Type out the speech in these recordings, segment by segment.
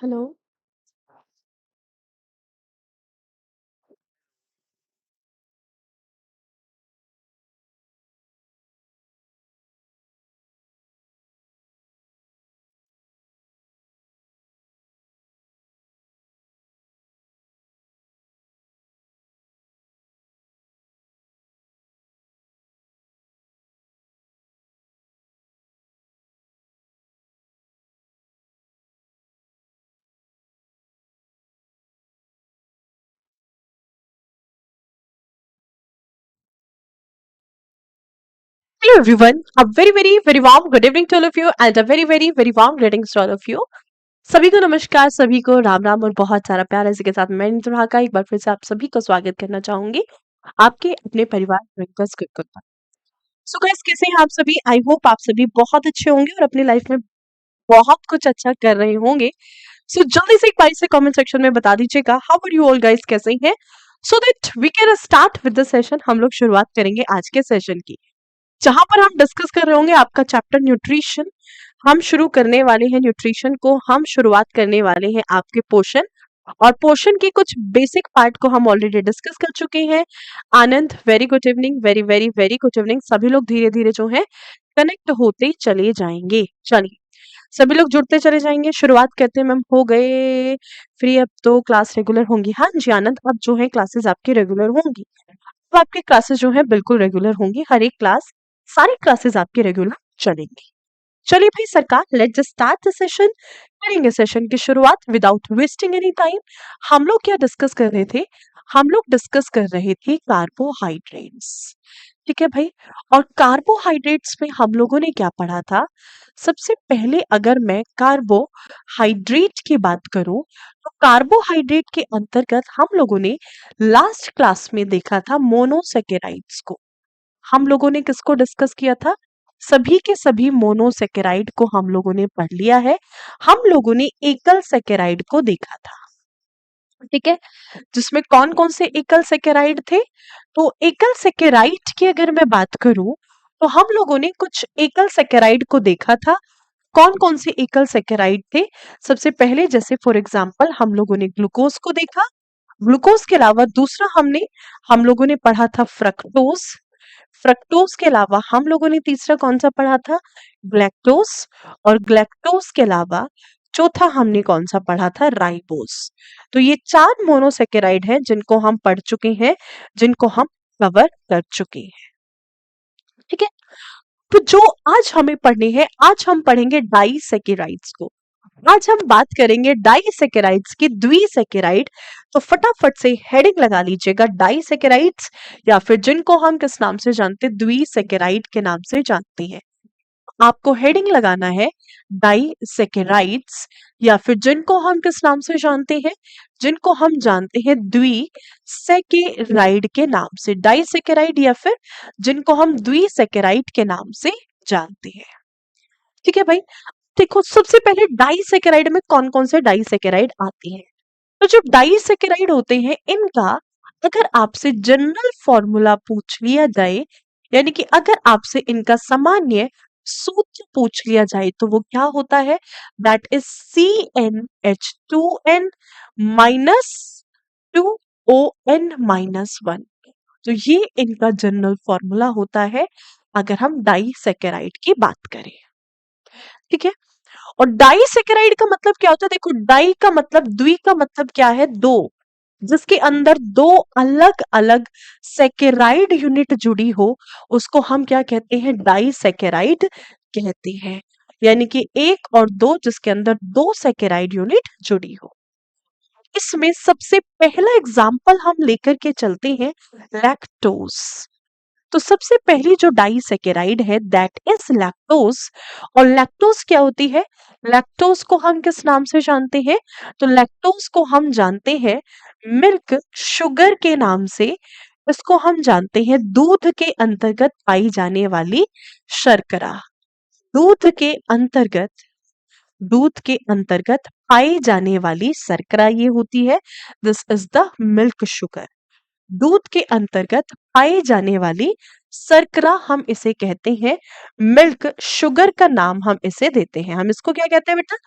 Hello. Hello everyone, a very warm good evening to all of you and a very warm greetings to all of you. सभी को नमस्कार, सभी को राम राम और बहुत सारा प्यार। इसी के साथ मैं नितुहा का एक बार फिर से आप सभी को स्वागत करना चाहूंगी आपके अपने परिवार ब्रेकफास्ट कुक पर। सो गाइस, कैसे हैं आप सभी? आई होप आप सभी बहुत अच्छे होंगे और अपनी लाइफ में बहुत कुछ अच्छा कर रहे होंगे। सो जल्दी से एक बार से कमेंट सेक्शन में बता दीजिएगा how are you all guys, कैसे हैं, so that we can start with the session. हम लोग शुरुआत करेंगे आज के सेशन की, जहां पर हम डिस्कस कर रहे होंगे आपका चैप्टर न्यूट्रिशन। हम शुरू करने वाले हैं न्यूट्रिशन को, हम शुरुआत करने वाले हैं आपके पोषण, और पोषण के कुछ बेसिक पार्ट को हम ऑलरेडी डिस्कस कर चुके हैं। Anand, very good evening, very good evening. सभी लोग धीरे धीरे जो है कनेक्ट होते चले जाएंगे। चलिए, सभी लोग जुड़ते चले जाएंगे। शुरुआत करते हैं। मैम हो गए फ्री? अब तो क्लास रेगुलर होंगी। हाँ जी आनंद, अब जो है क्लासेस आपकी रेगुलर होंगी। अब आपकी क्लासेस जो है बिल्कुल रेगुलर होंगी। हर एक क्लास, सारी क्लासेस आपकी रेगुलर चलेंगी। चलिए भाई सरकार, let's just start the session. करेंगे सेशन की शुरुआत विदाउट वेस्टिंग एनी टाइम। हम लोग क्या डिस्कस कर रहे थे? हम लोग डिस्कस कर रहे थे कार्बोहाइड्रेट्स। ठीक है भाई। और कार्बोहाइड्रेट्स में हम लोगों ने क्या पढ़ा था? सबसे पहले अगर मैं कार्बोहाइड्रेट की बात करूं, तो कार्बोहाइड्रेट के अंतर्गत हम लोगों ने लास्ट क्लास में देखा था मोनोसेकेराइड्स को। हम लोगों ने किसको डिस्कस किया था? सभी के सभी मोनोसेकेराइड को हम लोगों ने पढ़ लिया है। हम लोगों ने एकल सेकेराइड को देखा था। ठीक है, जिसमें कौन कौन से एकल सेकेराइड थे? तो एकल सेकेराइड की अगर मैं बात करूं, तो हम लोगों ने कुछ एकल सेकेराइड को देखा था। कौन कौन से एकल सेकेराइड थे? सबसे पहले जैसे फॉर एग्जांपल हम लोगों ने ग्लूकोज को देखा। ग्लूकोज के अलावा दूसरा हम लोगों ने पढ़ा था फ्रक्टोज। फ्रक्टोज के अलावा हम लोगों ने तीसरा कौन सा पढ़ा था? ग्लैक्टोज। और ग्लैक्टोज के अलावा चौथा हमने कौन सा पढ़ा था? राइबोज। तो ये चार मोनोसेकेराइड हैं जिनको हम पढ़ चुके हैं, जिनको हम कवर कर चुके हैं। ठीक है, तो जो आज हमें पढ़ने हैं, आज हम पढ़ेंगे डाइसेकेराइड्स को। आज हम बात करेंगे डाइसेकेराइड्स की, द्विसेकेराइड। तो फटाफट से हेडिंग लगा लीजिएगा, डाइसेकेराइड्स, या फिर जिनको हम किस नाम से जानते हैं? द्विसेकेराइड के नाम से जानते हैं। आपको हेडिंग लगाना है डाइसेकेराइड्स, या फिर जिनको हम किस नाम से जानते हैं? जिनको हम जानते हैं द्विसेकेराइड के नाम से। डाइसेकेराइड या फिर जिनको हम द्विसेकेराइड के नाम से जानते हैं। ठीक है भाई। देखो, सबसे पहले डाइसेकेराइड में कौन कौन से डाइसेकेराइड आते हैं? तो जो डाइसेकेराइड होते हैं, इनका अगर आपसे जनरल फॉर्मूला पूछ लिया जाए, यानी कि अगर आपसे इनका सामान्य सूत्र पूछ लिया जाए, तो वो क्या होता है? That is CnH2n minus 2ON minus 1। तो ये इनका जनरल फॉर्मूला होता है अगर हम डाइसेकेराइड की बात करें। ठीक है, और डाइसेकेराइड का मतलब क्या होता है? देखो, डाई का मतलब, द्वि का मतलब क्या है? दो, जिसके अंदर दो अलग अलग सेकेराइड यूनिट जुड़ी हो, उसको हम क्या कहते हैं? डाइसेकेराइड कहते हैं। यानी कि एक और दो, जिसके अंदर दो सेकेराइड यूनिट जुड़ी हो। इसमें सबसे पहला एग्जाम्पल हम लेकर के चलते हैं लैक्टोज। तो सबसे पहली जो डाइसेकेराइड है दैट इज लैक्टोज। और लैक्टोज क्या होती है? लैक्टोज को हम किस नाम से जानते हैं? तो लैक्टोज को हम जानते हैं मिल्क शुगर के नाम से। इसको हम जानते हैं दूध के अंतर्गत पाई जाने वाली शर्करा। दूध के अंतर्गत, दूध के अंतर्गत पाई जाने वाली शर्करा ये होती है। This is the milk sugar. दूध के अंतर्गत पाई जाने वाली शर्करा हम इसे कहते हैं, मिल्क शुगर का नाम हम इसे देते हैं। हम इसको क्या कहते हैं बेटा?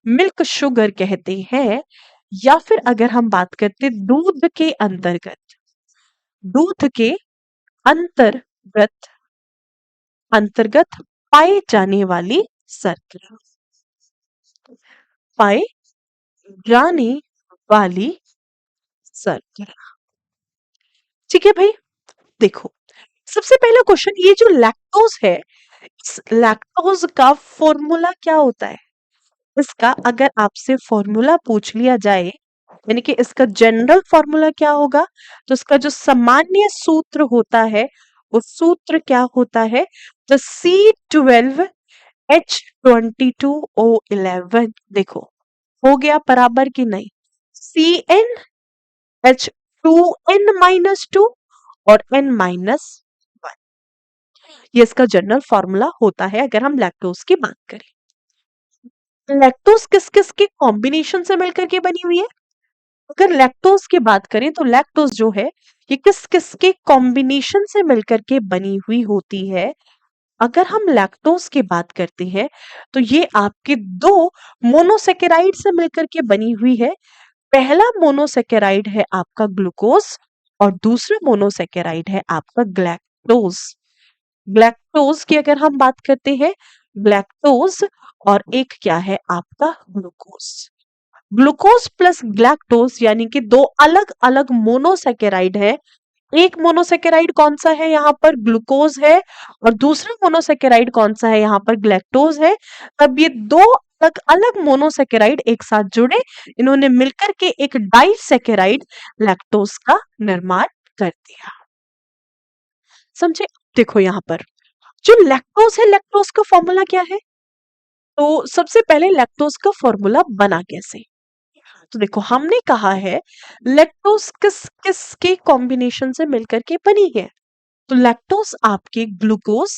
मिल्क शुगर कहते हैं। या फिर अगर हम बात करते हैं दूध के अंतर्गत अंतर्गत पाए जाने वाली शर्करा, पाए जाने वाली शर्करा। ठीक है भाई, देखो सबसे पहला क्वेश्चन, ये जो लैक्टोज है, इस लैक्टोज का फॉर्मूला क्या होता है? इसका अगर आपसे फॉर्मूला पूछ लिया जाए, यानी कि इसका जनरल फॉर्मूला क्या होगा, तो इसका जो सामान्य सूत्र होता है, वो सूत्र क्या होता है? The C12H22O11। देखो हो गया बराबर कि नहीं? CnH2n-2 और n-1, ये इसका जनरल फॉर्मूला होता है अगर हम लैक्टोज की बात करें। लैक्टोज किस किस के कॉम्बिनेशन से मिलकर के बनी हुई है? अगर लैक्टोज की बात करें तो लैक्टोज जो है, ये किस किस के कॉम्बिनेशन से मिलकर के बनी हुई होती है? अगर हम लैक्टोज की बात करते हैं तो ये आपके दो मोनोसेकेराइड से मिलकर के बनी हुई है। पहला मोनोसेकेराइड है आपका ग्लूकोज और दूसरा मोनोसेकेराइड है आपका ग्लैक्टोज। ग्लैक्टोज की अगर हम बात करते हैं, ग्लैक्टोज और एक क्या है आपका ग्लूकोज। ग्लूकोज प्लस ग्लैक्टोज यानी कि दो अलग अलग मोनोसेकेराइड है। एक मोनोसेकेराइड कौन सा है? यहाँ पर ग्लूकोज है, और दूसरा मोनोसेकेराइड कौन सा है? यहाँ पर ग्लैक्टोज है। तब ये दो अलग अलग मोनोसेकेराइड एक साथ जुड़े, इन्होंने मिलकर के एक डाइसेकेराइड लैक्टोज का निर्माण कर दिया। समझे? देखो यहाँ पर जो लैक्टोज है, लैक्टोज का फॉर्मूला क्या है? तो सबसे पहले लैक्टोज का फॉर्मूला बना कैसे? तो देखो हमने कहा है लैक्टोज किस किस के कॉम्बिनेशन से मिलकर के बनी है। तो लैक्टोज आपके ग्लूकोज,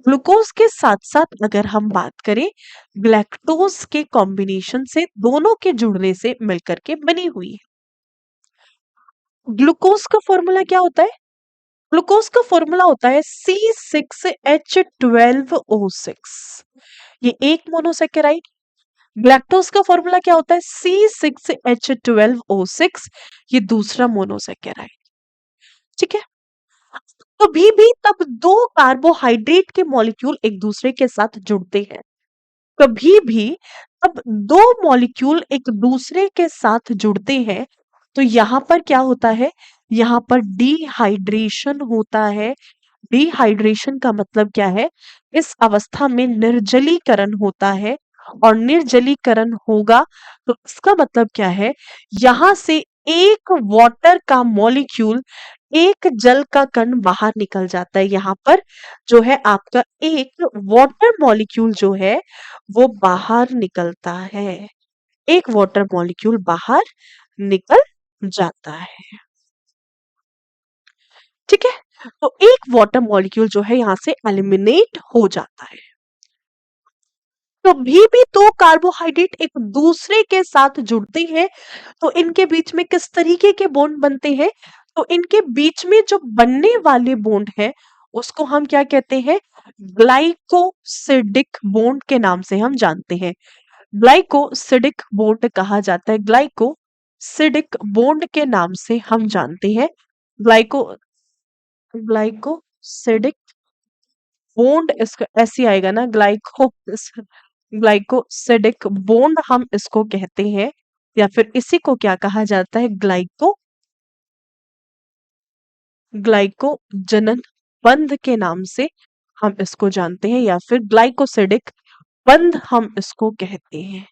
ग्लूकोज के साथ साथ अगर हम बात करें ग्लैक्टोज के कॉम्बिनेशन से, दोनों के जुड़ने से मिलकर के बनी हुई है। ग्लूकोज का फॉर्मूला क्या होता है? ग्लूकोज का फॉर्मूला होता है C6H12O6, ये एक मोनोसेकेराइड। ग्लैक्टोज का फॉर्मूला क्या होता है? C6H12O6, ये दूसरा मोनोसेकेराइड। ठीक है, कभी भी तब दो कार्बोहाइड्रेट के मॉलिक्यूल एक दूसरे के साथ जुड़ते हैं, कभी भी तब दो मॉलिक्यूल एक दूसरे के साथ जुड़ते हैं, तो यहां पर क्या होता है? यहां पर डिहाइड्रेशन होता है। डिहाइड्रेशन का मतलब क्या है? इस अवस्था में निर्जलीकरण होता है, और निर्जलीकरण होगा तो इसका मतलब क्या है? यहां से एक वाटर का मॉलिक्यूल, एक जल का कण बाहर निकल जाता है। यहां पर जो है आपका एक वाटर मॉलिक्यूल जो है वो बाहर निकलता है, एक वाटर मॉलिक्यूल बाहर निकल जाता है। ठीक है, तो एक वाटर मॉलिक्यूल जो है यहां से एलिमिनेट हो जाता है। कभी भी दो कार्बोहाइड्रेट एक दूसरे के साथ जुड़ते हैं तो इनके बीच में किस तरीके के बॉन्ड बनते हैं? तो इनके बीच में जो बनने वाले बॉन्ड है उसको हम क्या कहते हैं? ग्लाइकोसिडिक बॉन्ड के नाम से हम जानते हैं। ग्लाइकोसिडिक बॉन्ड कहा जाता है, ग्लाइकोसिडिक बॉन्ड के नाम से हम जानते हैं। ग्लाइको ग्लाइकोसिडिक बॉन्ड इसका ऐसे आएगा ना, ग्लाइकोसिडिक बॉन्ड हम इसको कहते हैं, या फिर इसी को क्या कहा जाता है? ग्लाइकोजनन बंध के नाम से हम इसको जानते हैं, या फिर ग्लाइकोसिडिक बंध हम इसको कहते हैं।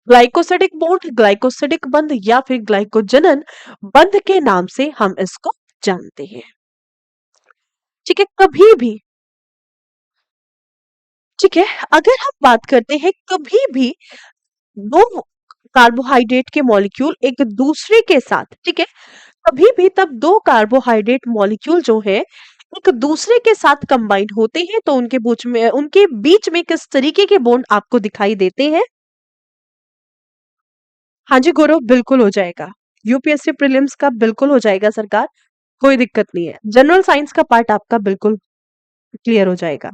ग्लाइकोसिडिक बॉन्ड, ग्लाइकोसिडिक बंध या फिर ग्लाइकोजनन बंध के नाम से हम इसको जानते हैं। ठीक है, कभी भी, ठीक है, अगर हम बात करते हैं कभी भी दो कार्बोहाइड्रेट के मॉलिक्यूल एक दूसरे के साथ, ठीक है, कभी भी तब दो कार्बोहाइड्रेट मॉलिक्यूल जो है एक दूसरे के साथ कंबाइंड होते हैं तो उनके बीच में किस तरीके के बॉन्ड आपको दिखाई देते हैं? हाँ जी गौरव, बिल्कुल हो जाएगा। यूपीएससी प्रीलिम्स का बिल्कुल हो जाएगा सरकार। कोई दिक्कत नहीं है, जनरल साइंस का पार्ट आपका बिल्कुल क्लियर हो जाएगा।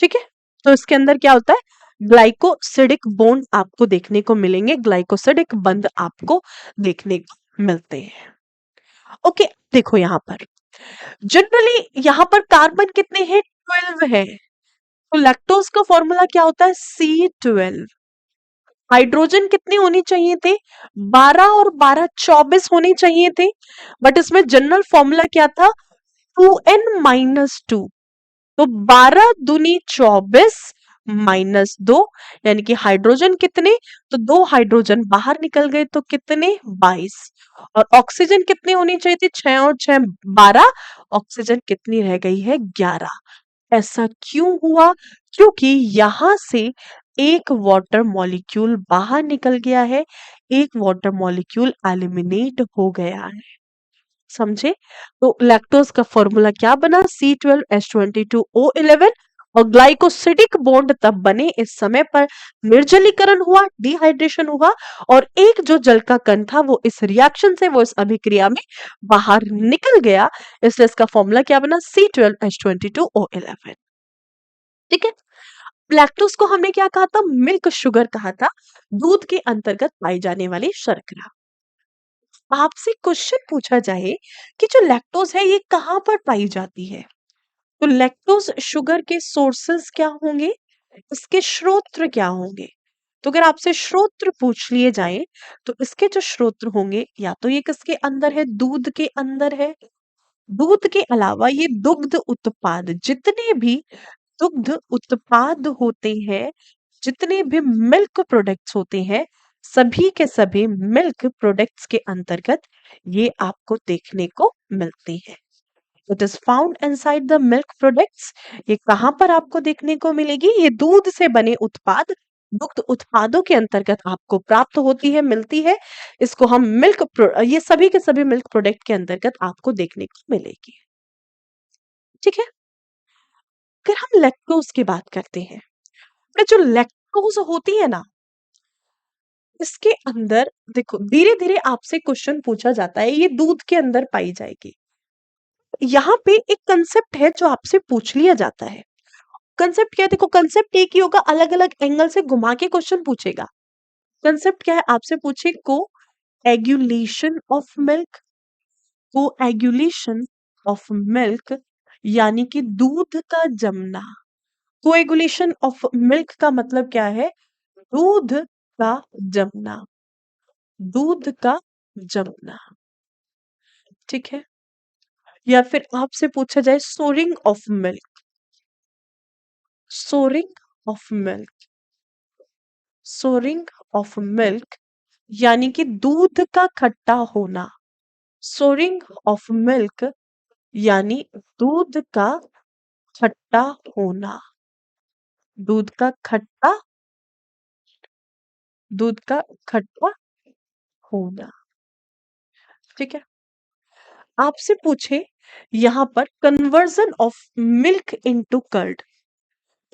ठीक है, तो इसके अंदर क्या होता है, ग्लाइकोसिडिक बॉन्ड आपको देखने को मिलेंगे, ग्लाइकोसिडिक बंध आपको देखने को मिलते हैं। ओके, देखो यहां पर जनरली यहां पर कार्बन कितने हैं, 12 है। तो लैक्टोज का फॉर्मूला क्या होता है, C12। हाइड्रोजन कितने होने चाहिए थे, 12 और 12 24 होने चाहिए थे, बट इसमें जनरल फॉर्मूला क्या था, 2n-2। तो 12 दूनी 24 -2, यानी कि हाइड्रोजन कितने, तो 2 हाइड्रोजन बाहर निकल गए, तो कितने, 22। और ऑक्सीजन कितने होने चाहिए थे, 6 और 6 12, ऑक्सीजन कितनी रह गई है, 11। ऐसा क्यों हुआ, क्योंकि यहां से एक वाटर मॉलिक्यूल बाहर निकल गया है, एक वाटर मॉलिक्यूल एलिमिनेट हो गया है। समझे, तो लैक्टोज का फॉर्मूला क्या बना, C12H22O11। और ग्लाइकोसिडिक बॉन्ड तब बने इस समय पर निर्जलीकरण हुआ, डिहाइड्रेशन हुआ, और एक जो जल का कण था वो इस रिएक्शन से, वो इस अभिक्रिया में बाहर निकल गया, इसलिए इसका फॉर्मूला क्या बना, C12H22O11। ठीक है, लैक्टोज को हमने क्या कहा था, मिल्क शुगर कहा था, दूध के अंतर्गत पाई जाने वाली शर्करा। आपसे क्वेश्चन पूछा जाए कि जो लैक्टोज है ये कहाँ पर पाई जाती है, तो लैक्टोज शुगर के सोर्सेस क्या होंगे, इसके स्रोत क्या होंगे। तो अगर आपसे स्रोत पूछ लिए जाएं, तो इसके जो स्रोत होंगे, या तो ये किसके अंदर है, दूध के अंदर है। दूध के अलावा ये दुग्ध उत्पाद, जितने भी दुग्ध उत्पाद होते हैं, जितने भी मिल्क प्रोडक्ट्स होते हैं, सभी के सभी मिल्क प्रोडक्ट्स के अंतर्गत ये आपको देखने को मिलती है। It is found inside the milk products. ये कहां पर आपको देखने को मिलेगी, ये दूध से बने उत्पाद, दुग्ध उत्पादों के अंतर्गत आपको प्राप्त होती है, मिलती है। इसको हम ये सभी के सभी मिल्क प्रोडक्ट के अंतर्गत आपको देखने को मिलेगी। ठीक है, अगर हम लैक्टोज की बात करते हैं, तो जो लैक्टोज होती है ना, इसके अंदर देखो धीरे धीरे आपसे क्वेश्चन पूछा जाता है, ये दूध के अंदर पाई जाएगी। यहाँ पे एक कंसेप्ट है जो आपसे पूछ लिया जाता है। कंसेप्ट क्या है, देखो कंसेप्ट एक ही होगा, अलग अलग एंगल से घुमा के क्वेश्चन पूछेगा। कंसेप्ट क्या है, आपसे पूछे को एग्यूलेशन ऑफ मिल्क, को एग्यूलेशन ऑफ मिल्क, यानी कि दूध का जमना। कोएगुलेशन ऑफ मिल्क का मतलब क्या है, दूध का जमना, दूध का जमना। ठीक है, या फिर आपसे पूछा जाए souring of milk, souring of milk, souring of milk, यानी कि दूध का खट्टा होना। सोरिंग ऑफ मिल्क यानी दूध का खट्टा होना, दूध का खट्टा, दूध का खट्टा होना। ठीक है, आपसे पूछे यहां पर conversion of milk into curd,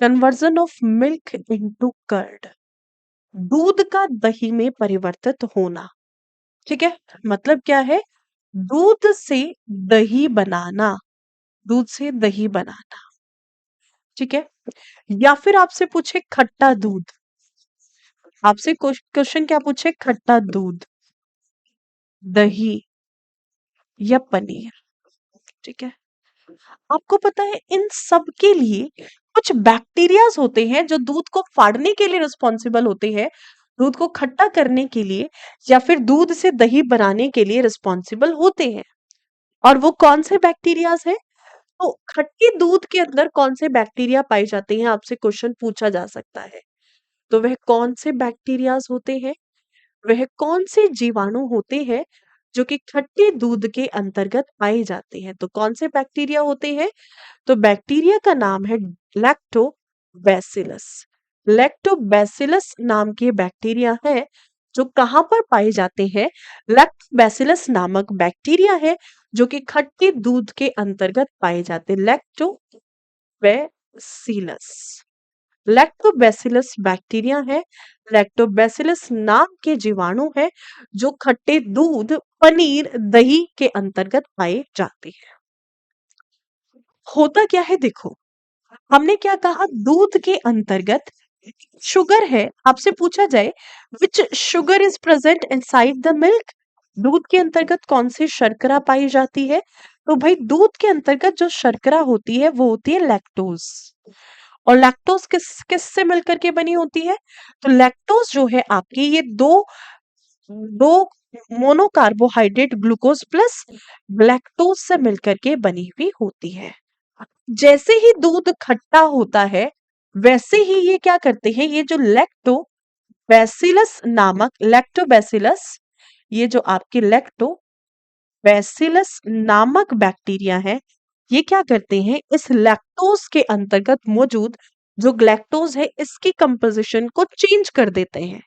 conversion of milk into curd, दूध का दही में परिवर्तित होना। ठीक है, मतलब क्या है, दूध से दही बनाना, दूध से दही बनाना। ठीक है, या फिर आपसे पूछे खट्टा दूध, आपसे क्वेश्चन क्या पूछे, खट्टा दूध, दही या पनीर। ठीक है, आपको पता है इन सब के लिए कुछ बैक्टीरियाज होते हैं जो दूध को फाड़ने के लिए रिस्पॉन्सिबल होते हैं, दूध को खट्टा करने के लिए, या फिर दूध से दही बनाने के लिए रिस्पॉन्सिबल होते हैं। और वो कौन से बैक्टीरियाज है, तो खट्टे दूध के अंदर कौन से बैक्टीरिया पाए जाते हैं, आपसे क्वेश्चन पूछा जा सकता है। तो वह कौन से बैक्टीरियाज होते हैं, वह कौन से जीवाणु होते हैं जो कि खट्टे दूध के अंतर्गत पाए जाते हैं। तो कौन से बैक्टीरिया होते हैं, तो बैक्टीरिया का नाम है लैक्टोबैसिलस। लैक्टोबैसिलस नाम के बैक्टीरिया है जो कहां पर पाए जाते हैं, लैक्टोबैसिलस नामक बैक्टीरिया है जो कि खट्टे दूध के अंतर्गत पाए जाते हैं, लैक्टोबैसिलस। लैक्टोबैसिलस बैक्टीरिया है। लैक्टोबैसिलस नाम के जीवाणु है जो खट्टे दूध, पनीर, दही के अंतर्गत पाए जाते हैं। होता क्या है देखो, हमने क्या कहा, दूध के अंतर्गत शुगर है। आपसे पूछा जाए which sugar is present inside the milk, दूध के अंतर्गत कौन सी शर्करा पाई जाती है, तो भाई दूध के अंतर्गत जो शर्करा होती है वो होती है लैक्टोज। और लैक्टोज किस किस से मिलकर के बनी होती है, तो लैक्टोज जो है आपकी ये दो दो मोनोकार्बोहाइड्रेट ग्लूकोज प्लस लैक्टोज से मिलकर के बनी हुई होती है। जैसे ही दूध खट्टा होता है वैसे ही ये क्या करते हैं, ये जो लैक्टोबैसिलस नामक लैक्टोबैसिलस, ये जो आपके लैक्टोबैसिलस नामक बैक्टीरिया है, ये क्या करते हैं, इस लैक्टोज के अंतर्गत मौजूद जो ग्लैक्टोज है इसकी कंपोजिशन को चेंज कर देते हैं,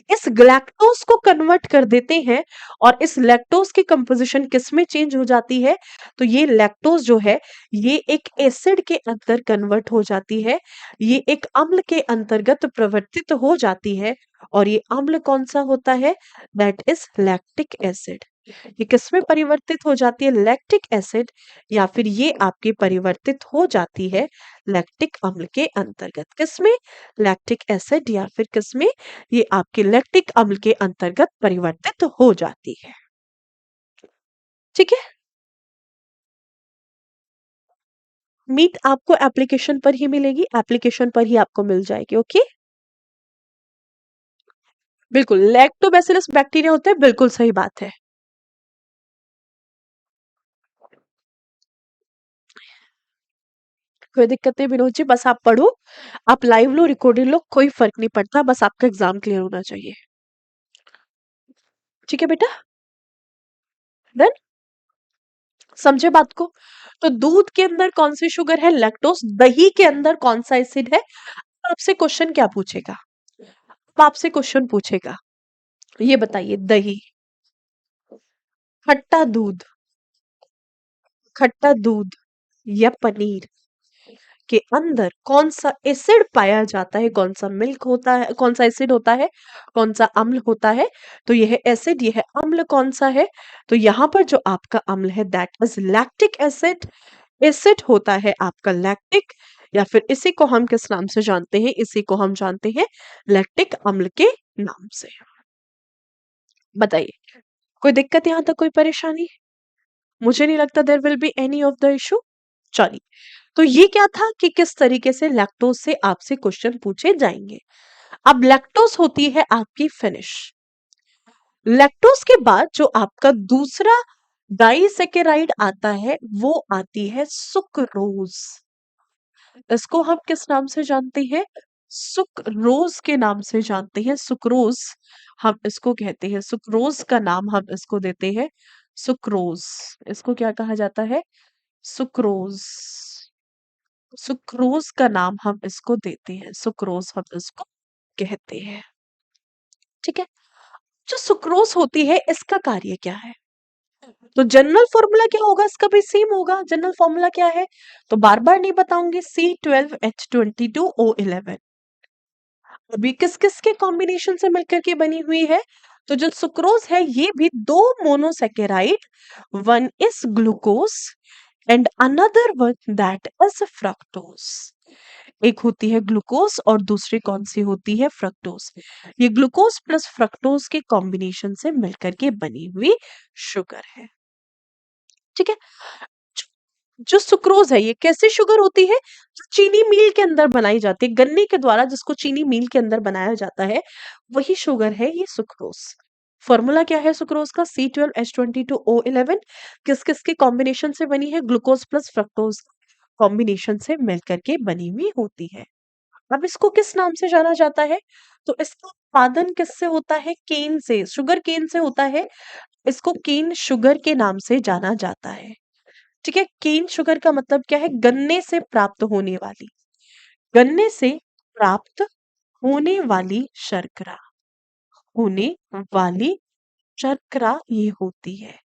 इस ग्लैक्टोज को कन्वर्ट कर देते हैं। और इस लैक्टोज की कंपोजिशन किस में चेंज हो जाती है, तो ये लैक्टोज जो है ये एक एसिड के अंदर कन्वर्ट हो जाती है, ये एक अम्ल के अंतर्गत प्रवर्तित हो जाती है। और ये अम्ल कौन सा होता है, दैट इज लैक्टिक एसिड। ये किस में परिवर्तित हो जाती है, लैक्टिक एसिड, या फिर ये आपकी परिवर्तित हो जाती है लैक्टिक अम्ल के अंतर्गत। किसमें, लैक्टिक एसिड या फिर किसमें, ये आपके लैक्टिक अम्ल के अंतर्गत परिवर्तित हो जाती है। ठीक है, मीट आपको एप्लीकेशन पर ही मिलेगी, एप्लीकेशन पर ही आपको मिल जाएगी। ओके, बिल्कुल लैक्टोबैसिलस बैक्टीरिया होते हैं, बिल्कुल सही बात है। कोई दिक्कत नहीं विनोद जी, बस आप पढ़ो, आप लाइव लो रिकॉर्डेड लो, कोई फर्क नहीं पड़ता, बस आपका एग्जाम क्लियर होना चाहिए। ठीक है बेटा, डन, समझे बात को। तो दूध के अंदर कौन सी शुगर है, लैक्टोज। दही के अंदर कौन सा एसिड है, आपसे क्वेश्चन क्या पूछेगा, अब आपसे क्वेश्चन पूछेगा, ये बताइए, दही, खट्टा दूध, खट्टा दूध या पनीर के अंदर कौन सा एसिड पाया जाता है, कौन सा मिल्क होता है, कौन सा एसिड होता है, कौन सा अम्ल होता है, तो यह एसिड, यह अम्ल कौन सा है, तो यहां पर जो आपका अम्ल है that is lactic acid. Acid होता है आपका लैक्टिक, या फिर इसी को हम किस नाम से जानते हैं, इसी को हम जानते हैं लैक्टिक अम्ल के नाम से। बताइए, कोई दिक्कत, यहां तक कोई परेशानी, मुझे नहीं लगता there will be any of the issue. चलिए, तो ये क्या था कि किस तरीके से लैक्टोज से आपसे क्वेश्चन पूछे जाएंगे। अब लैक्टोज होती है आपकी फिनिश, लैक्टोज के बाद जो आपका दूसरा डाइसेकेराइड आता है वो आती है सुक्रोज। इसको हम किस नाम से जानते हैं, सुक्रोज के नाम से जानते हैं, सुक्रोज हम इसको कहते हैं, सुक्रोज का नाम हम इसको देते हैं सुक्रोज। इसको क्या कहा जाता है, सुक्रोज। सुक्रोज का नाम हम इसको देते हैं, सुक्रोज हम इसको कहते हैं। ठीक है, जो सुक्रोज होती है इसका कार्य क्या है, तो जनरल फॉर्मूला क्या होगा, इसका भी सेम होगा। जनरल फॉर्मूला क्या है, तो बार बार नहीं बताऊंगी, C12H22O11। अभी किस किस के कॉम्बिनेशन से मिलकर के बनी हुई है, तो जो सुक्रोज है ये भी दो monosaccharide, one is glucose and another one that is fructose. एक होती है ग्लूकोज और दूसरी कौन सी होती है, फ्रक्टोज। ये ग्लूकोज प्लस फ्रक्टोज के कॉम्बिनेशन से मिलकर के बनी हुई शुगर है। ठीक है, जो सुक्रोज है ये कैसी शुगर होती है, जो चीनी मिल के अंदर बनाई जाती है, गन्ने के द्वारा जिसको चीनी मिल के अंदर बनाया जाता है वही शुगर है ये सुक्रोज। फॉर्मूला क्या है सुक्रोज का, C12H22O11। किस किस के कॉम्बिनेशन से बनी है, ग्लूकोज प्लस फ्रक्टोज कॉम्बिनेशन से मिलकर के बनी हुई होती है। अब इसको किस नाम से जाना जाता है, तो इसका उत्पादन किससे होता है, केन से, शुगर केन से होता है। इसको केन शुगर के नाम से जाना जाता है। ठीक है, केन शुगर का मतलब क्या है, गन्ने से प्राप्त होने वाली, गन्ने से प्राप्त होने वाली शर्करा, होने वाली शर्करा ये होती है,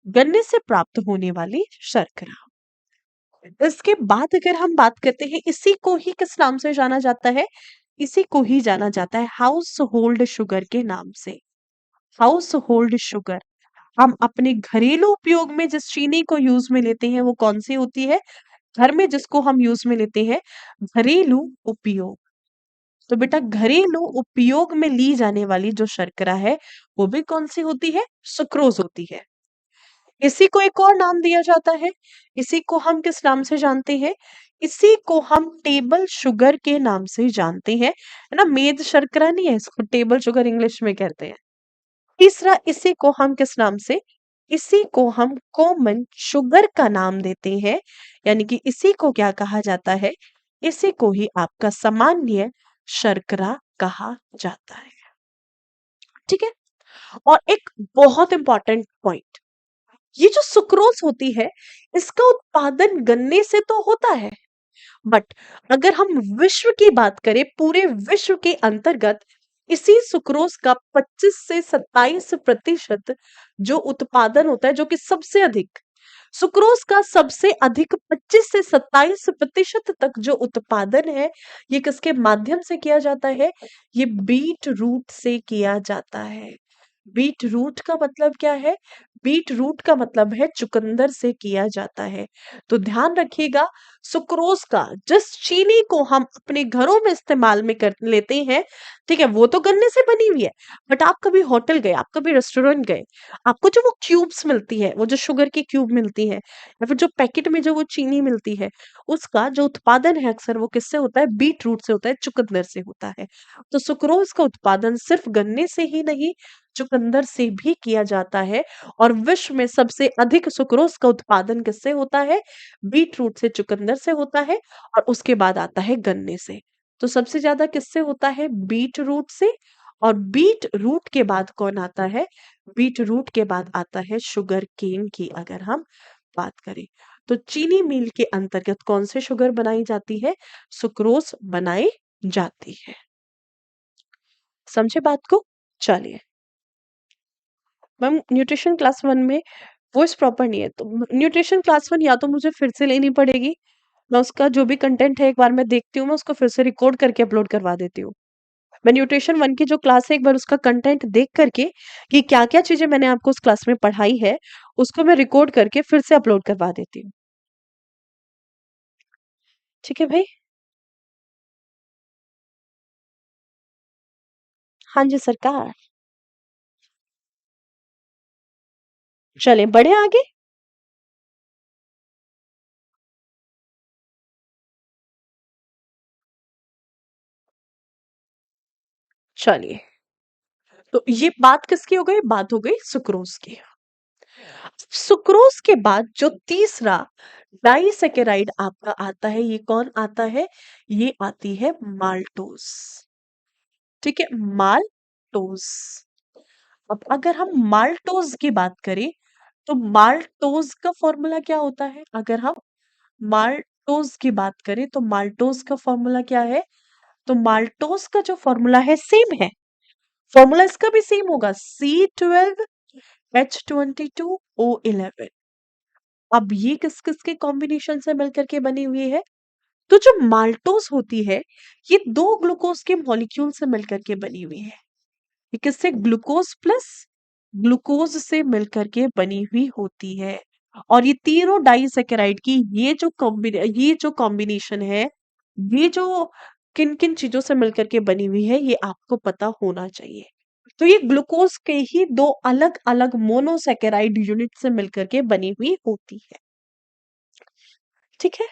गन्ने से प्राप्त होने वाली शर्करा। इसके बाद अगर हम बात करते हैं, इसी को ही किस नाम से जाना जाता है? इसी को ही जाना जाता है हाउस होल्ड शुगर के नाम से। हाउस होल्ड शुगर, हम अपने घरेलू उपयोग में जिस चीनी को यूज में लेते हैं वो कौन सी होती है? घर में जिसको हम यूज में लेते हैं, घरेलू उपयोग। तो बेटा घरेलू उपयोग में ली जाने वाली जो शर्करा है वो भी कौन सी होती है? सुक्रोज होती है। इसी को एक और नाम दिया जाता है। इसी को हम किस नाम से जानते हैं? इसी को हम टेबल शुगर के नाम से जानते हैं, है ना? मेद शर्करा नहीं है, इसको टेबल शुगर इंग्लिश में कहते हैं। तीसरा, इसी को हम किस नाम से? इसी को हम कॉमन शुगर का नाम देते हैं, यानी कि इसी को क्या कहा जाता है? इसी को ही आपका सामान्य शर्करा कहा जाता है। ठीक है। और एक बहुत इंपॉर्टेंट पॉइंट, ये जो सुक्रोज होती है इसका उत्पादन गन्ने से तो होता है, बट अगर हम विश्व की बात करें, पूरे विश्व के अंतर्गत इसी सुक्रोज का 25 से 27% जो उत्पादन होता है, जो कि सबसे अधिक, सुक्रोज का सबसे अधिक 25 से 27% तक जो उत्पादन है, ये किसके माध्यम से किया जाता है? ये बीट रूट से किया जाता है। बीट रूट का मतलब क्या है? बीट रूट का मतलब है चुकंदर से किया जाता है। तो ध्यान रखिएगा, सुक्रोज का, जिस चीनी को हम अपने घरों में इस्तेमाल में कर लेते हैं, ठीक है, वो तो गन्ने से बनी हुई है। बट आप कभी होटल गए, आप कभी रेस्टोरेंट गए, आपको जो वो क्यूब्स मिलती है, वो जो शुगर की क्यूब मिलती है, या फिर जो पैकेट में जो वो चीनी मिलती है, उसका जो उत्पादन है अक्सर वो किससे होता है? बीट रूट से होता है, चुकंदर से होता है। तो सुक्रोज का उत्पादन सिर्फ गन्ने से ही नहीं, चुकंदर से भी किया जाता है। और विश्व में सबसे अधिक सुक्रोज का उत्पादन किससे होता है? बीट रूट से, चुकंदर से होता है, और उसके बाद आता है गन्ने से। तो सबसे ज्यादा किससे होता है? बीट रूट से। और बीट रूट के बाद कौन आता है? बीट रूट के बाद आता है शुगर केन की अगर हम बात करें। तो चीनी मिल के अंतर्गत कौन से शुगर बनाई जाती है? सुक्रोज बनाई जाती है। समझे बात को? चलिए मैम, न्यूट्रिशन क्लास वन में वॉइस प्रॉपर नहीं है, तो न्यूट्रिशन क्लास वन या तो मुझे फिर से लेनी पड़ेगी, मैं उसका जो भी कंटेंट है एक बार मैं देखती हूँ, मैं उसको फिर से रिकॉर्ड करके अपलोड करवा देती हूँ। मैं न्यूट्रिशन वन की जो क्लास है एक बार उसका कंटेंट देख करके कि क्या क्या चीजें मैंने आपको उस क्लास में पढ़ाई है, उसको मैं रिकॉर्ड करके फिर से अपलोड करवा देती हूँ। ठीक है भाई? हाँ जी सरकार। चले बढ़े आगे। चलिए, तो ये बात किसकी हो गई? बात हो गई सुक्रोज की। सुक्रोज के बाद जो तीसरा डाइसेकेराइड आपका आता है, ये कौन आता है? ये आती है माल्टोस। ठीक है, माल्टोस। अब अगर हम माल्टोस की बात करें, तो माल्टोस का फॉर्मूला क्या होता है? अगर हम माल्टोस की बात करें तो माल्टोस का फॉर्मूला क्या है? तो माल्टोस का जो फॉर्मूला है सेम है, फॉर्मूला इसका भी सेम होगा, C12H22O11। अब ये किस किस के कॉम्बिनेशन से मिलकर के बनी हुई है? तो जो माल्टोस होती है, ये दो ग्लूकोज के मॉलिक्यूल से मिलकर के बनी हुई है। ये किससे? ग्लूकोज प्लस ग्लूकोज से मिलकर के बनी हुई होती है। और ये तीनों डाइसैकेराइड की ये जो कॉम्बिनेशन है, ये जो किन किन चीजों से मिलकर के बनी हुई है, ये आपको पता होना चाहिए। तो ये ग्लूकोज के ही दो अलग अलग मोनोसैकेराइड यूनिट से मिलकर के बनी हुई होती है। ठीक है,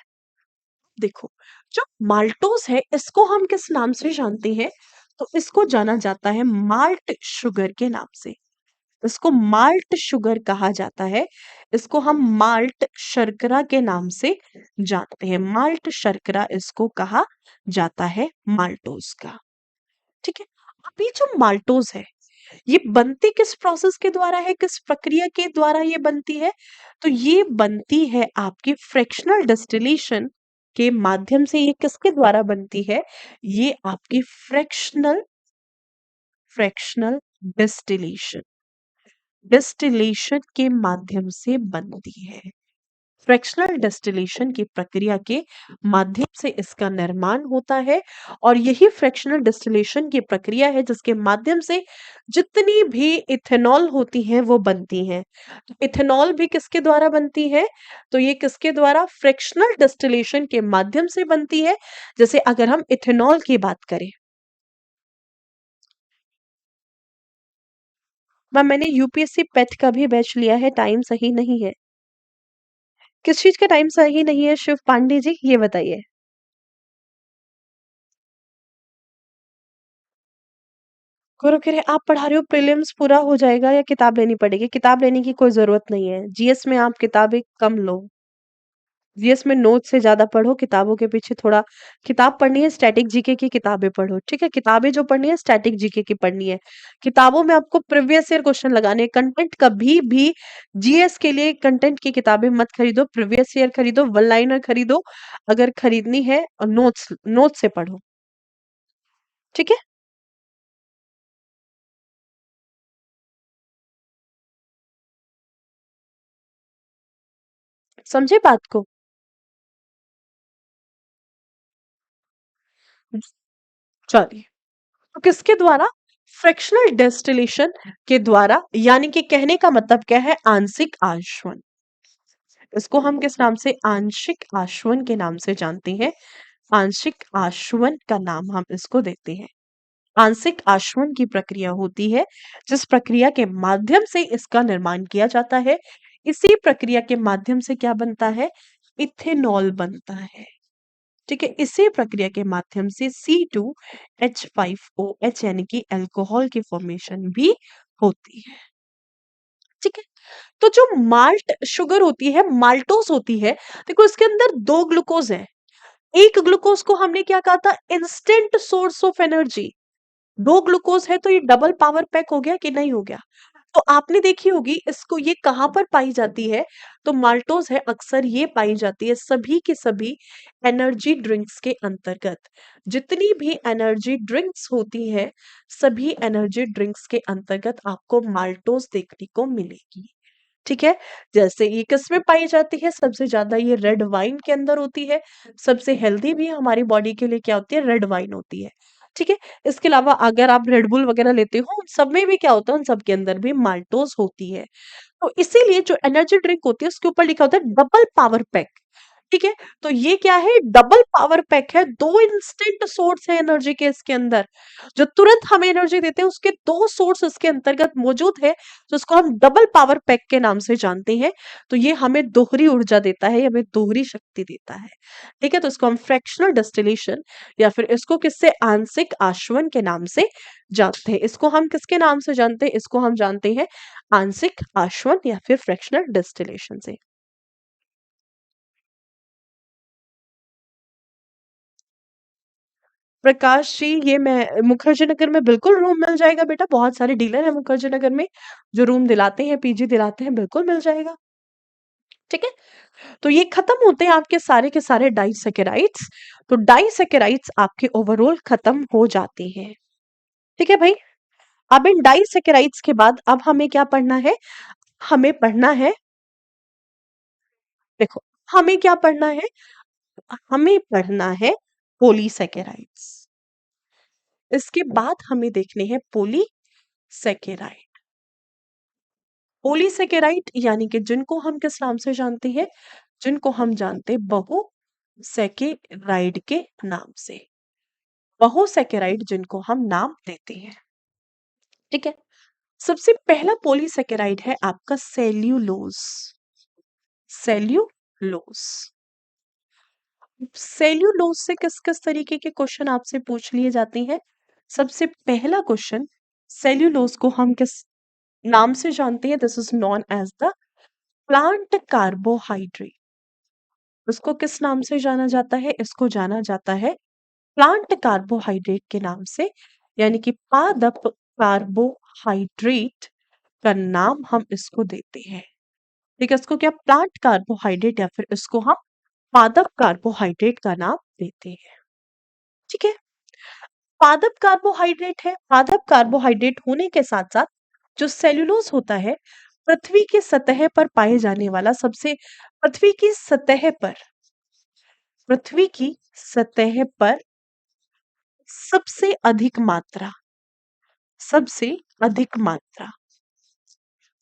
देखो, जो माल्टोस है इसको हम किस नाम से जानते हैं? तो इसको जाना जाता है माल्ट शुगर के नाम से। इसको माल्ट शुगर कहा जाता है। इसको हम माल्ट शर्करा के नाम से जानते हैं। माल्ट शर्करा इसको कहा जाता है, माल्टोस का। ठीक है। अब ये जो माल्टोस है, ये बनती किस प्रोसेस के द्वारा है? किस प्रक्रिया के द्वारा ये बनती है? तो ये बनती है आपकी फ्रैक्शनल डिस्टिलेशन के माध्यम से। ये किसके द्वारा बनती है? ये आपकी फ्रैक्शनल फ्रैक्शनल डिस्टिलेशन डिस्टिलेशन के माध्यम से बनती है। फ्रैक्शनल डिस्टिलेशन की प्रक्रिया के माध्यम से इसका निर्माण होता है और यही फ्रैक्शनल डिस्टिलेशन की प्रक्रिया है जिसके माध्यम से जितनी भी इथेनॉल होती हैं वो बनती हैं। तो इथेनॉल भी किसके द्वारा बनती है? तो ये किसके द्वारा? फ्रैक्शनल डिस्टिलेशन के माध्यम से बनती है। जैसे अगर हम इथेनॉल की बात करें, मैंने यूपीएससी पेट का भी बैच लिया है, टाइम सही नहीं है। किस चीज का टाइम सही नहीं है शिव पांडे जी, ये बताइए। गुरु कह रहे आप पढ़ा रहे हो प्रीलिम्स पूरा हो जाएगा या किताब लेनी पड़ेगी? किताब लेने की कोई जरूरत नहीं है, जीएस में आप किताबें कम लो। जीएस में नोट से ज्यादा पढ़ो, किताबों के पीछे थोड़ा। किताब पढ़नी है स्टैटिक जीके की किताबें पढ़ो, ठीक है? किताबें जो पढ़नी है स्टैटिक जीके की पढ़नी है। किताबों में आपको प्रीवियस ईयर क्वेश्चन लगाने हैं। कंटेंट कभी भी जीएस के लिए कंटेंट की किताबें मत खरीदो, प्रीवियस ईयर खरीदो, वन लाइनर खरीदो अगर खरीदनी है, और नोट्स नोट से पढ़ो, ठीक है? समझे बात को? चलिए, तो किसके द्वारा? फ्रैक्शनल डिस्टिलेशन के द्वारा, यानी कि कहने का मतलब क्या है? आंशिक आश्वन। इसको हम किस नाम से? आंशिक आश्वन के नाम से जानते हैं। आंशिक आश्वन का नाम हम इसको देते हैं। आंशिक आश्वन की प्रक्रिया होती है जिस प्रक्रिया के माध्यम से इसका निर्माण किया जाता है। इसी प्रक्रिया के माध्यम से क्या बनता है? इथेनॉल बनता है, ठीक है? इसी प्रक्रिया के माध्यम से C2H5OH यानी कि अल्कोहल की फॉर्मेशन भी होती है, ठीक है? तो जो माल्ट शुगर होती है, माल्टोस होती है, देखो इसके अंदर दो ग्लूकोज है। एक ग्लूकोज को हमने क्या कहा था? Instant source of energy. दो ग्लूकोज है तो ये डबल पावर पैक हो गया कि नहीं हो गया? तो आपने देखी होगी इसको, ये कहाँ पर पाई जाती है? तो माल्टोज है, अक्सर ये पाई जाती है सभी के सभी एनर्जी ड्रिंक्स के अंतर्गत। जितनी भी एनर्जी ड्रिंक्स होती है, सभी एनर्जी ड्रिंक्स के अंतर्गत आपको माल्टोज देखने को मिलेगी, ठीक है? जैसे ये किसमें पाई जाती है? सबसे ज्यादा ये रेड वाइन के अंदर होती है। सबसे हेल्दी भी हमारी बॉडी के लिए क्या होती है? रेड वाइन होती है, ठीक है? इसके अलावा अगर आप रेड बुल वगैरह लेते हो, उन सब में भी क्या होता है? उन सब के अंदर भी माल्टोज होती है। तो इसीलिए जो एनर्जी ड्रिंक होती है उसके ऊपर लिखा होता है डबल पावर पैक, ठीक है? तो ये क्या है? डबल पावर पैक है। दो इंस्टेंट सोर्स है एनर्जी के इसके अंदर, जो तुरंत हमें एनर्जी देते हैं, उसके दो सोर्स इसके अंतर्गत मौजूद है, तो उसको हम डबल पावर पैक के नाम से जानते हैं। तो ये हमें दोहरी ऊर्जा देता है, हमें दोहरी शक्ति देता है, ठीक है? तो इसको हम फ्रैक्शनल डिस्टिलेशन या फिर इसको किससे? आंशिक आश्वन के नाम से जानते हैं। इसको हम किसके नाम से जानते हैं? इसको हम जानते हैं आंशिक आश्वन या फिर फ्रैक्शनल डिस्टिलेशन से। प्रकाश जी, ये मैं मुखर्जी नगर में बिल्कुल रूम मिल जाएगा बेटा, बहुत सारे डीलर हैं मुखर्जी नगर में जो रूम दिलाते हैं, पीजी दिलाते हैं, बिल्कुल मिल जाएगा, ठीक है? तो ये खत्म होते हैं आपके सारे के सारे डाइसैकेराइड्स। तो डाइसैकेराइड्स आपके ओवरऑल खत्म हो जाते हैं, ठीक है भाई? अब इन डाइसैकेराइड्स के बाद अब हमें क्या पढ़ना है? हमें पढ़ना है, देखो, हमें क्या पढ़ना है? हमें पढ़ना है पॉलीसैकेराइड्स। इसके बाद हमें देखने हैं पॉलीसैकेराइड। पॉलीसेकेराइड यानी कि जिनको हम किस नाम से जानते हैं? जिनको हम जानते हैं बहुसेकेराइड के नाम से। बहुसेकेराइड जिनको हम नाम देते हैं, ठीक है? सबसे पहला पॉलीसेकेराइड है आपका सेल्यूलोज। सेल्यूलोज। सेल्यूलोज से किस किस तरीके के क्वेश्चन आपसे पूछ लिए जाते हैं? सबसे पहला क्वेश्चन, सेल्यूलोज को हम किस नाम से जानते हैं? This is known as the plant carbohydrate. उसको किस नाम से जाना जाता है? इसको जाना जाता है प्लांट कार्बोहाइड्रेट के नाम से, यानी कि पादप कार्बोहाइड्रेट का नाम हम इसको देते हैं, ठीक है? इसको क्या प्लांट कार्बोहाइड्रेट या फिर इसको हम पादप कार्बोहाइड्रेट का नाम देते हैं, ठीक है? पादप कार्बोहाइड्रेट है। पादप कार्बोहाइड्रेट होने के साथ साथ जो सेल्यूलोज होता है पृथ्वी की सतह पर पाए जाने वाला सबसे पृथ्वी की सतह पर पृथ्वी की सतह पर सबसे अधिक मात्रा सबसे अधिक मात्रा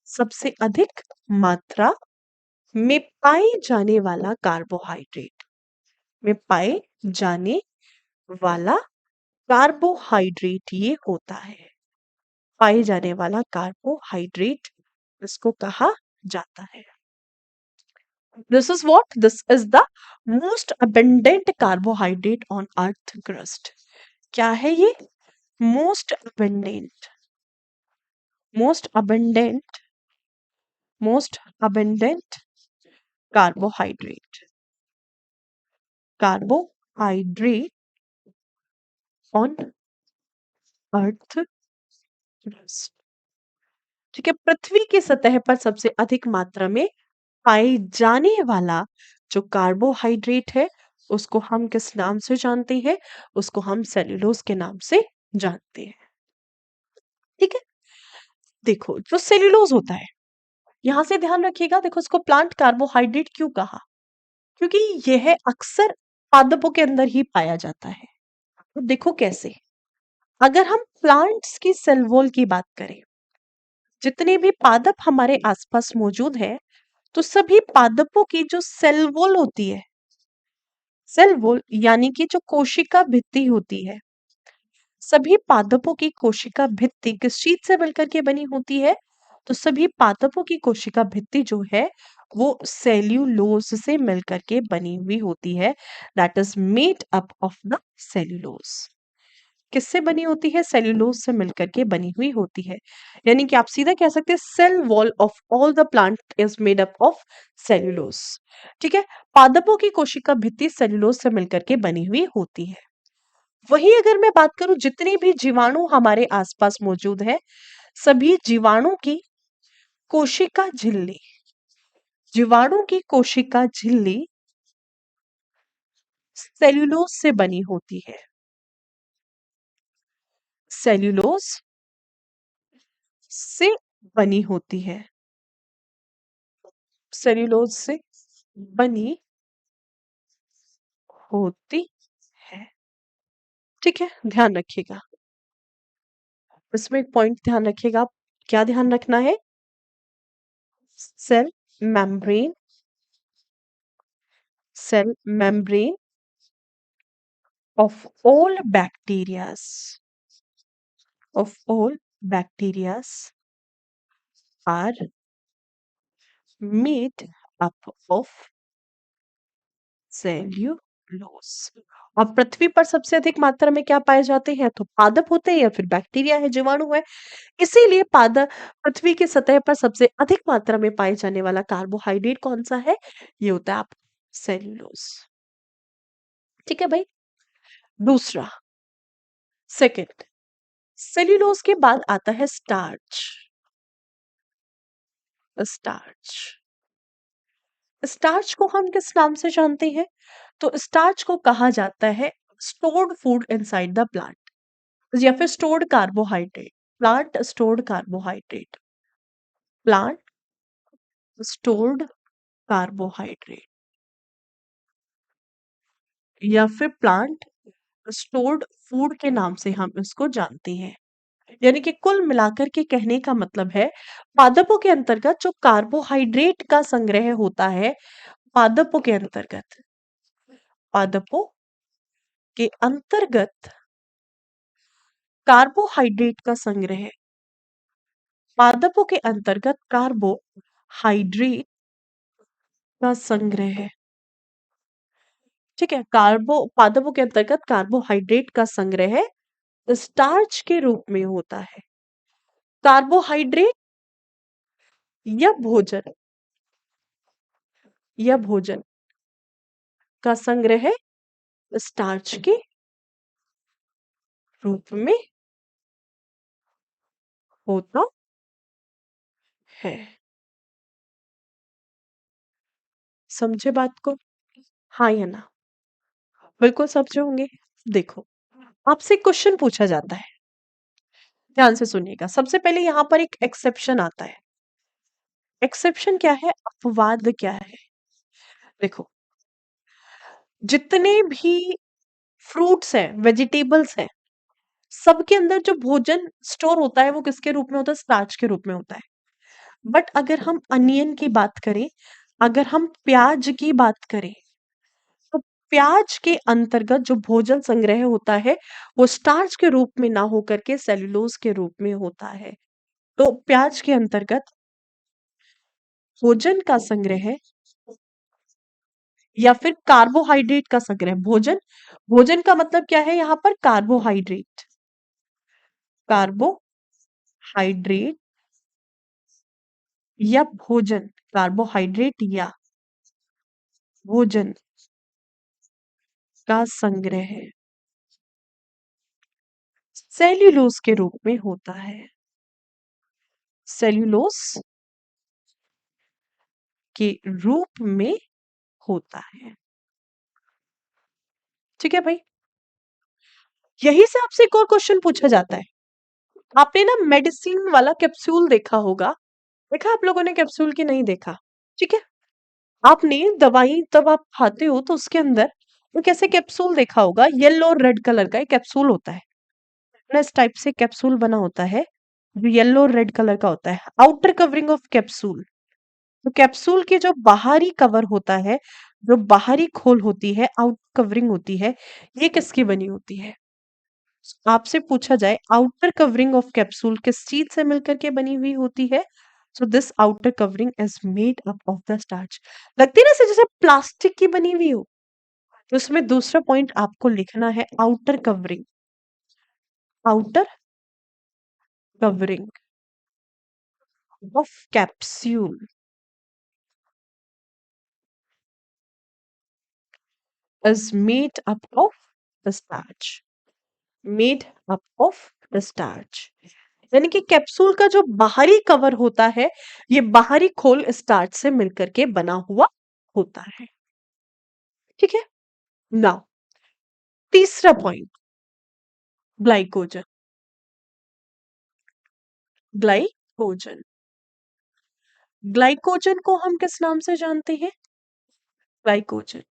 सबसे अधिक मात्रा में पाए जाने वाला कार्बोहाइड्रेट में पाए जाने वाला कार्बोहाइड्रेट ये होता है। पाए जाने वाला कार्बोहाइड्रेट इसको कहा जाता है। This is what? This is the most abundant carbohydrate on earth crust. क्या है ये? Most abundant, most abundant, most abundant carbohydrate. Carbohydrate on earth crust. ठीक है, पृथ्वी की सतह पर सबसे अधिक मात्रा में पाए जाने वाला जो कार्बोहाइड्रेट है उसको हम किस नाम से जानते हैं? उसको हम सेल्यूलोज के नाम से जानते हैं। ठीक है, देखो जो सेल्यूलोज होता है यहां से ध्यान रखिएगा, देखो इसको प्लांट कार्बोहाइड्रेट क्यों कहा? क्योंकि यह अक्सर पादपों के अंदर ही पाया जाता है। तो देखो कैसे, अगर हम प्लांट्स की सेल वॉल की बात करें, जितने भी पादप हमारे आसपास मौजूद है, तो सभी पादपों की जो सेल वॉल होती है, सेल वॉल यानी कि जो कोशिका भित्ति होती है, सभी पादपों की कोशिका भित्ति किस चीज से मिलकर के बनी होती है? तो सभी पादपों की कोशिका भित्ति जो है वो सेल्यूलोज से मिलकर के बनी हुई होती है। That is made up of the cellulose. किससे बनी होती है? सेल्यूलोज से मिलकर के बनी हुई होती है। यानी कि आप सीधा कह सकते हैं cell wall of all the plant is made up of cellulose. ठीक है, पादपों की कोशिका भित्ति सेल्यूलोज से मिलकर के बनी हुई होती है। वहीं अगर मैं बात करूं जितने भी जीवाणु हमारे आसपास मौजूद है, सभी जीवाणु की कोशिका झिल्ली, जीवाणु की कोशिका झिल्ली सेल्यूलोज से बनी होती है। सेल्यूलोज से बनी होती है। सेल्यूलोज से बनी होती है। ठीक है, ध्यान रखिएगा, इसमें एक पॉइंट ध्यान रखिएगा। आप क्या ध्यान रखना है? Cell membrane, cell membrane of all bacterias of all bacterias are made up of cellulose. और पृथ्वी पर सबसे अधिक मात्रा में क्या पाए जाते हैं? तो पादप होते हैं या फिर बैक्टीरिया है, जीवाणु है। इसीलिए पादप पृथ्वी की सतह पर सबसे अधिक मात्रा में पाए जाने वाला कार्बोहाइड्रेट कौन सा है? ये होता है आप सेल्यूलोज। ठीक है भाई, दूसरा, सेकंड, सेल्यूलोज के बाद आता है स्टार्च। स्टार्च, स्टार्च को हम किस नाम से जानते हैं? तो स्टार्च को कहा जाता है stored food inside the plant या फिर stored carbohydrate. Plant stored carbohydrate, plant stored carbohydrate या फिर प्लांट स्टोर्ड फूड के नाम से हम इसको जानते हैं। यानी कि कुल मिलाकर के कहने का मतलब है पादपों के अंतर्गत जो कार्बोहाइड्रेट का संग्रह होता है, पादपों के अंतर्गत, पादपों के अंतर्गत कार्बोहाइड्रेट का संग्रह, पादपों के अंतर्गत कार्बोहाइड्रेट का संग्रह, ठीक है, पादपों के अंतर्गत कार्बोहाइड्रेट का संग्रह स्टार्च के रूप में होता है। कार्बोहाइड्रेट या भोजन का संग्रह स्टार्च के रूप में होता है। समझे बात को? हाँ या ना? बिल्कुल समझे होंगे। देखो, आपसे क्वेश्चन पूछा जाता है, ध्यान से सुनिएगा। सबसे पहले यहाँ पर एक एक्सेप्शन आता है। एक्सेप्शन क्या है, अपवाद क्या है? देखो, जितने भी फ्रूट्स हैं, वेजिटेबल्स हैं, सबके अंदर जो भोजन स्टोर होता है वो किसके रूप में होता है? स्टार्च के रूप में होता है। बट अगर हम अनियन की बात करें, अगर हम प्याज की बात करें, तो प्याज के अंतर्गत जो भोजन संग्रह होता है वो स्टार्च के रूप में ना होकर के सेल्यूलोज के रूप में होता है। तो प्याज के अंतर्गत भोजन का संग्रह या फिर कार्बोहाइड्रेट का संग्रह, भोजन, भोजन का मतलब क्या है यहाँ पर? कार्बोहाइड्रेट, कार्बोहाइड्रेट या भोजन, कार्बोहाइड्रेट या भोजन का संग्रह सेल्यूलोज के रूप में होता है। सेल्यूलोज के रूप में होता है। ठीक है भाई, यही से आपसे एक और क्वेश्चन पूछा जाता है। आपने ना मेडिसिन वाला कैप्सूल देखा होगा, देखा आप लोगों ने कैप्सूल की? नहीं देखा? ठीक है, आपने दवाई तब आप खाते हो तो उसके अंदर एक ऐसे कैप्सूल देखा होगा, येलो और रेड कलर का एक कैप्सूल होता है ना, इस टाइप से कैप्सूल बना होता है जो येलो और रेड कलर का होता है, आउटर कवरिंग ऑफ कैप्सूल। तो कैप्सूल के जो बाहरी कवर होता है, जो बाहरी खोल होती है, आउट कवरिंग होती है, ये किसकी बनी होती है? आपसे पूछा जाए आउटर कवरिंग ऑफ कैप्सूल किस चीज से मिलकर के बनी हुई होती है? So this outer covering is made up of the starch. लगती है ना जैसे प्लास्टिक की बनी हुई हो। तो उसमें दूसरा पॉइंट आपको लिखना है, outer covering, outer covering of capsule is made up of the starch, made up of the starch। यानी कि कैप्सूल का जो बाहरी कवर होता है, ये बाहरी खोल स्टार्च से मिलकर के बना हुआ होता है। ठीक है, नाउ तीसरा पॉइंट, ग्लाइकोजन। ग्लाइकोजन, ग्लाइकोजन को हम किस नाम से जानते हैं? ग्लाइकोजन,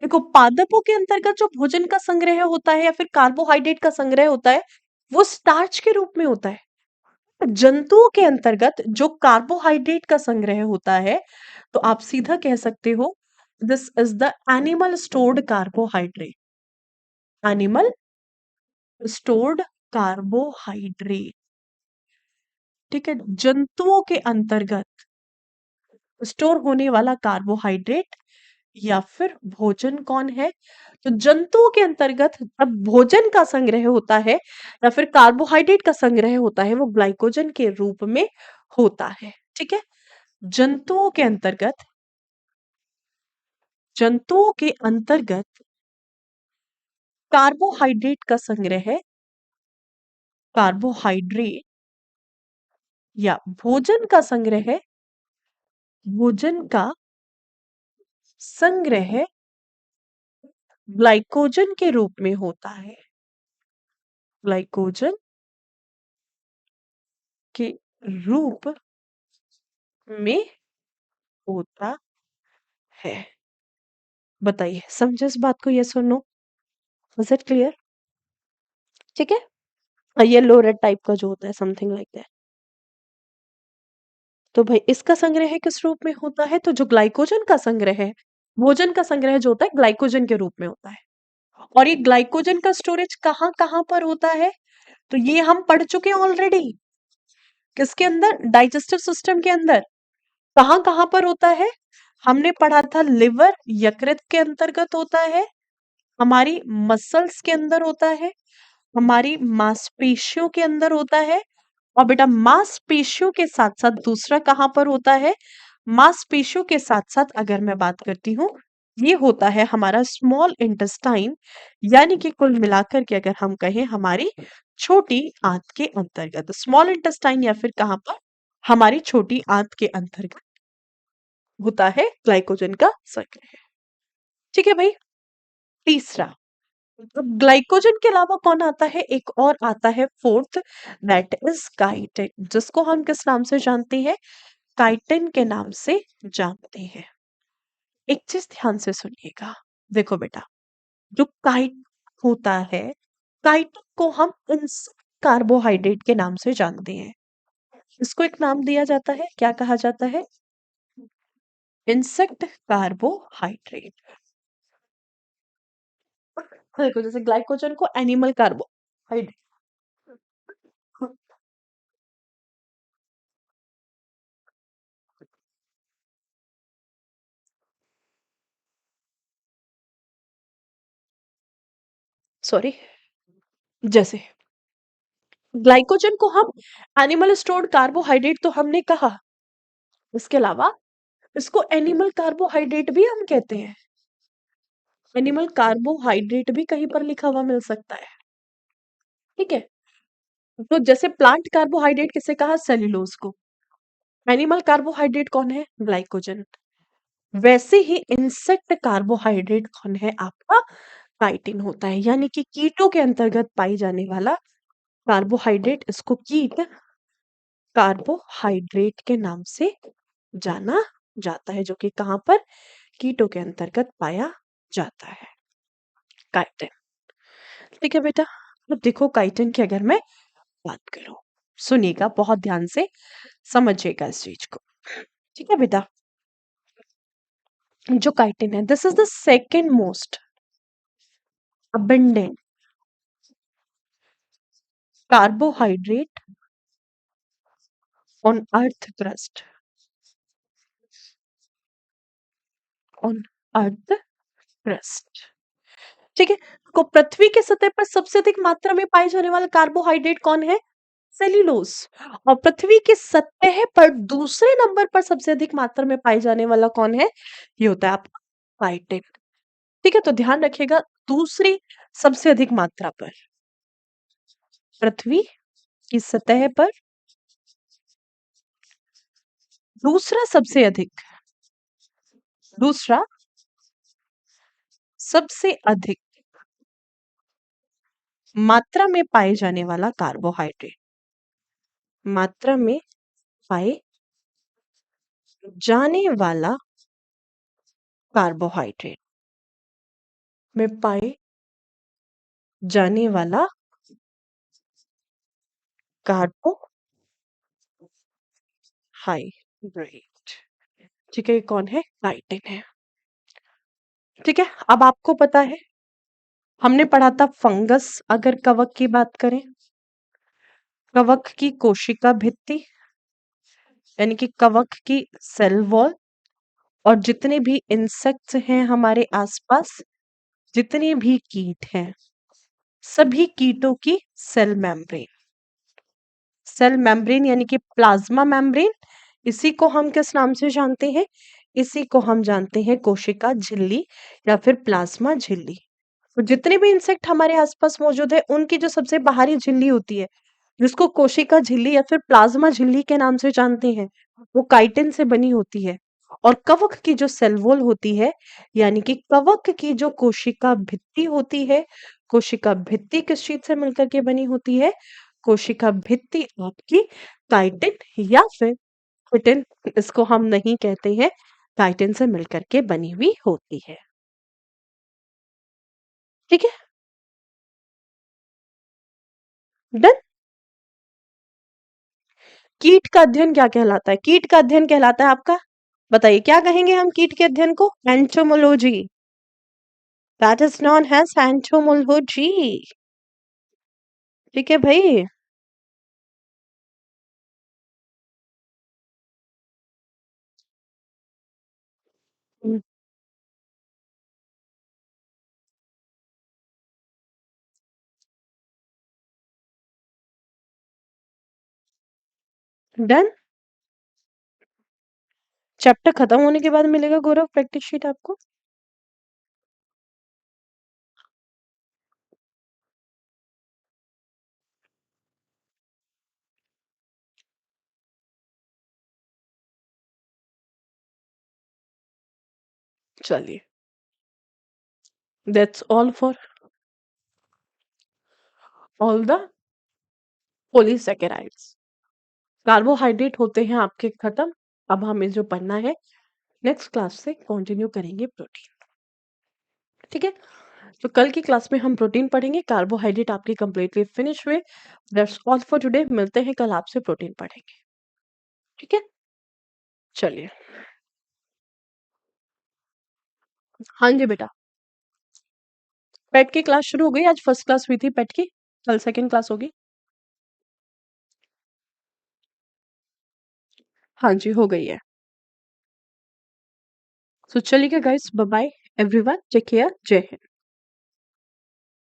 देखो पादपों के अंतर्गत जो भोजन का संग्रह होता है या फिर कार्बोहाइड्रेट का संग्रह होता है वो स्टार्च के रूप में होता है। जंतुओं के अंतर्गत जो कार्बोहाइड्रेट का संग्रह होता है, तो आप सीधा कह सकते हो this is the animal stored carbohydrate, animal stored carbohydrate. ठीक है, जंतुओं के अंतर्गत स्टोर होने वाला कार्बोहाइड्रेट या फिर भोजन कौन है? तो जंतुओं के अंतर्गत जब भोजन का संग्रह होता है या फिर कार्बोहाइड्रेट का संग्रह होता है वो ग्लाइकोजन के रूप में होता है। ठीक है, जंतुओं के अंतर्गत, जंतुओं के अंतर्गत कार्बोहाइड्रेट का संग्रह, कार्बोहाइड्रेट या भोजन का संग्रह, भोजन का संग्रह ग्लाइकोजन के रूप में होता है, ग्लाइकोजन के रूप में होता है। बताइए, समझे इस बात को? यस और नो? Is it clear? ठीक है, येलो रेड टाइप का जो होता है, समथिंग लाइक दैट। तो भाई इसका संग्रह किस रूप में होता है? तो जो ग्लाइकोजन का संग्रह है, भोजन का संग्रह जो होता है ग्लाइकोजन के रूप में होता है। और ये ग्लाइकोजन का स्टोरेज कहाँ कहाँ पर होता है? तो ये हम पढ़ चुके हैं ऑलरेडी। किसके अंदर? डाइजेस्टिव सिस्टम के अंदर। कहाँ कहाँ पर होता है? हमने पढ़ा था लिवर, यकृत के अंतर्गत होता है, हमारी मसल्स के अंदर होता है, हमारी मांसपेशियों के अंदर होता है। और बेटा मांसपेशियों के साथ साथ दूसरा कहाँ पर होता है? मांसपेशियों के साथ साथ अगर मैं बात करती हूँ, ये होता है हमारा स्मॉल इंटेस्टाइन, यानी कि कुल मिलाकर के अगर हम कहें हमारी छोटी आंत के अंतर्गत, स्मॉल इंटेस्टाइन या फिर कहाँ पर? हमारी छोटी आंत के अंतर्गत होता है ग्लाइकोजन का संग्रह। ठीक है भाई, तीसरा, अब ग्लाइकोजन के अलावा कौन आता है? एक और आता है फोर्थ, दैट इज काइटिन, जिसको हम किस नाम से जानते हैं? काइटिन के नाम से जानते हैं। एक चीज ध्यान से सुनिएगा। देखो बेटा, जो काइट होता है, काइटिन को हम कार्बोहाइड्रेट के नाम से जानते हैं। इसको एक नाम दिया जाता है, क्या कहा जाता है? Insect carbohydrate. देखो, जैसे ग्लाइकोजन को एनिमल कार्बोहाइड्रेट। सॉरी, जैसे ग्लाइकोजन को हम एनिमल स्टोर्ड कार्बोहाइड्रेट तो हमने कहा, इसके अलावा इसको एनिमल कार्बोहाइड्रेट भी हम कहते हैं। एनिमल कार्बोहाइड्रेट भी कहीं पर लिखा हुआ मिल सकता है, ठीक है। तो जैसे प्लांट कार्बोहाइड्रेट किसे कहा? सेल्यूलोज को। एनिमल कार्बोहाइड्रेट कौन है? ग्लाइकोजन। वैसे ही इंसेक्ट कार्बोहाइड्रेट कौन है? आपका काइटिन होता है, यानी कि कीटों के अंतर्गत पाई जाने वाला कार्बोहाइड्रेट, इसको कीट कार्बोहाइड्रेट के नाम से जाना जाता है, जो कि कहां पर? कीटों के अंतर्गत पाया जाता है, काइटिन। ठीक है बेटा। अब देखो, काइटिन की अगर मैं बात करूं, सुनिएगा बहुत ध्यान से, समझिएगा इस चीज को। ठीक है बेटा, जो काइटिन है, this is the second most abundant carbohydrate on earth crust, on earth crust। ठीक है। को पृथ्वी के सतह पर सबसे अधिक मात्रा में पाए जाने वाला कार्बोहाइड्रेट कौन है? सेल्यूलोज। और पृथ्वी की सतह पर दूसरे नंबर पर सबसे अधिक मात्रा में पाए जाने वाला कौन है? ये होता है आपका काइटिन। ठीक है, तो ध्यान रखिएगा, दूसरी सबसे अधिक मात्रा पर, पृथ्वी की सतह पर दूसरा सबसे अधिक, दूसरा सबसे अधिक मात्रा में पाए जाने वाला कार्बोहाइड्रेट, मात्रा में पाए जाने वाला कार्बोहाइड्रेट, में पाए जाने वाला कार्बोहाइड्रेट, ठीक है, ये कौन है? काइटिन है। ठीक है, अब आपको पता है, हमने पढ़ा था फंगस, अगर कवक की बात करें, कवक की कोशिका भित्ति, यानी कि कवक की सेल वॉल, और जितने भी इंसेक्ट्स हैं हमारे आसपास, जितने भी कीट हैं, सभी कीटों की सेल मेम्ब्रेन, सेल मेम्ब्रेन यानी कि प्लाज्मा मेम्ब्रेन, इसी को हम किस नाम से जानते हैं? इसी को हम जानते हैं कोशिका झिल्ली या फिर प्लाज्मा झिल्ली। तो जितने भी इंसेक्ट हमारे आसपास मौजूद है, उनकी जो सबसे बाहरी झिल्ली होती है, जिसको कोशिका झिल्ली या फिर प्लाज्मा झिल्ली के नाम से जानते हैं, वो काइटिन से बनी होती है। और कवक की जो सेल वॉल होती है, यानी कि कवक की जो कोशिका भित्ति होती है, कोशिका भित्ति किस चीज से मिलकर के बनी होती है? कोशिका भित्ति आपकी काइटिन या फिर चिटिन, इसको हम नहीं कहते हैं, काइटिन से मिलकर के बनी हुई होती है। ठीक है, डन। कीट का अध्ययन क्या कहलाता है? कीट का अध्ययन कहलाता है आपका, बताइए क्या कहेंगे हम कीट के अध्ययन को? Entomology. That is known as entomology. ठीक है भाई। डन। चैप्टर खत्म होने के बाद मिलेगा गौरव प्रैक्टिस शीट आपको। चलिए, that's all for all the polysaccharides. Carbohydrate होते हैं आपके खत्म। अब हमें जो पढ़ना है नेक्स्ट क्लास से कंटिन्यू करेंगे प्रोटीन। ठीक है? तो कल की क्लास में हम प्रोटीन पढ़ेंगे, कार्बोहाइड्रेट आपके कंप्लीटली फिनिश हुए। That's all for today. मिलते हैं कल आपसे प्रोटीन पढ़ेंगे। ठीक है? चलिए। हाँ जी बेटा। पेट की क्लास शुरू हो गई। आज फर्स्ट क्लास हुई थी पेट की, कल सेकंड क्लास होगी। हाँ जी, हो गई है। तो चलिए guys, bye bye everyone, take care, जय हिंद।